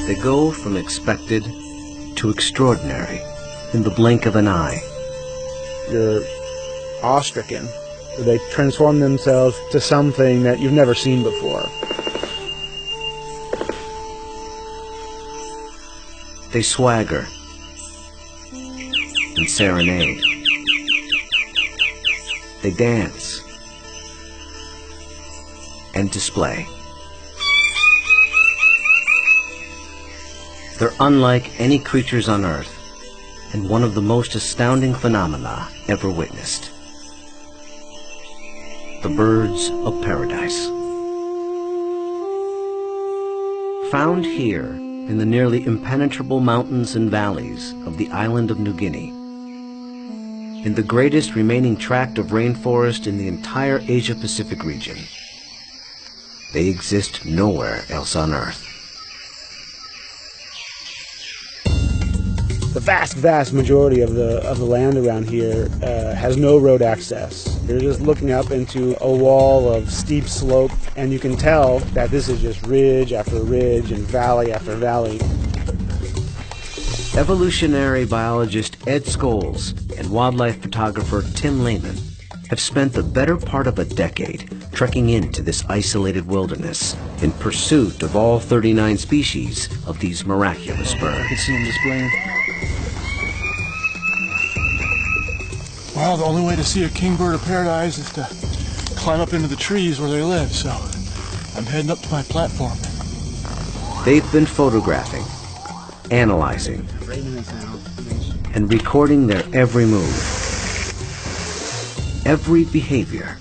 They go from expected to extraordinary in the blink of an eye. You're awestricken. They transform themselves to something that you've never seen before. They swagger and serenade. They dance and display. They're unlike any creatures on Earth, and one of the most astounding phenomena ever witnessed. The birds of paradise. Found here in the nearly impenetrable mountains and valleys of the island of New Guinea, in the greatest remaining tract of rainforest in the entire Asia-Pacific region. They exist nowhere else on Earth. The vast majority of the land around here has no road access. You're just looking up into a wall of steep slope, and you can tell that this is just ridge after ridge and valley after valley. Evolutionary biologist Ed Scholes and wildlife photographer Tim Lehman have spent the better part of a decade trekking into this isolated wilderness in pursuit of all 39 species of these miraculous birds. You can see them displaying. Well, the only way to see a kingbird of paradise is to climb up into the trees where they live, so I'm heading up to my platform. They've been photographing, analyzing, and recording their every move, every behavior,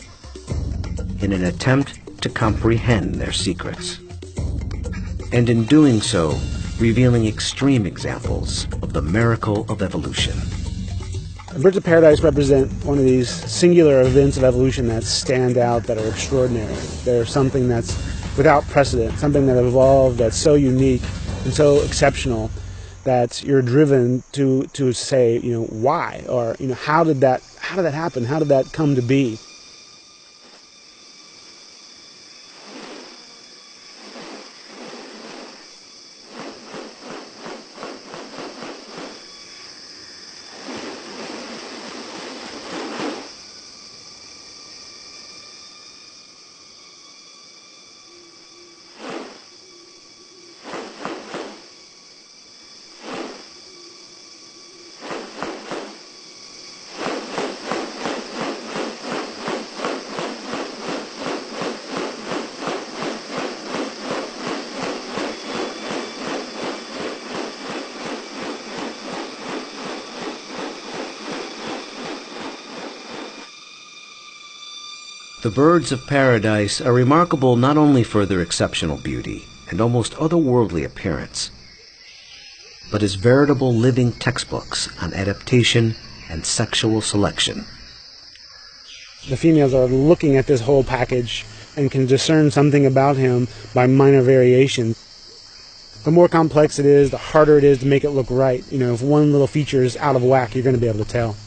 in an attempt to comprehend their secrets. And in doing so, revealing extreme examples of the miracle of evolution. Birds of paradise represent one of these singular events of evolution that stand out, that are extraordinary. They're something that's without precedent, something that evolved that's so unique and so exceptional that you're driven to say, why, or how did that happen? How did that come to be? The birds of paradise are remarkable not only for their exceptional beauty and almost otherworldly appearance, but as veritable living textbooks on adaptation and sexual selection. The females are looking at this whole package and can discern something about him by minor variation. The more complex it is, the harder it is to make it look right. If one little feature is out of whack, you're going to be able to tell.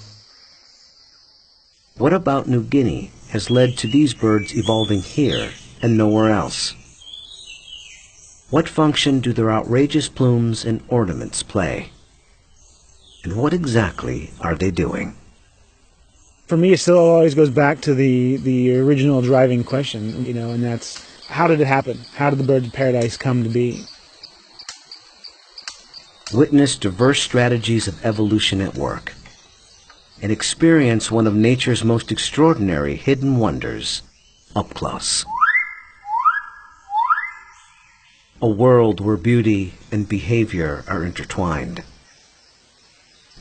What about New Guinea has led to these birds evolving here and nowhere else? What function do their outrageous plumes and ornaments play? And what exactly are they doing? For me, it still always goes back to the original driving question, and that's, how did it happen? How did the birds of paradise come to be? Witness diverse strategies of evolution at work, and experience one of nature's most extraordinary hidden wonders up close. A world where beauty and behavior are intertwined.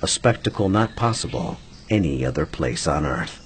A spectacle not possible any other place on Earth.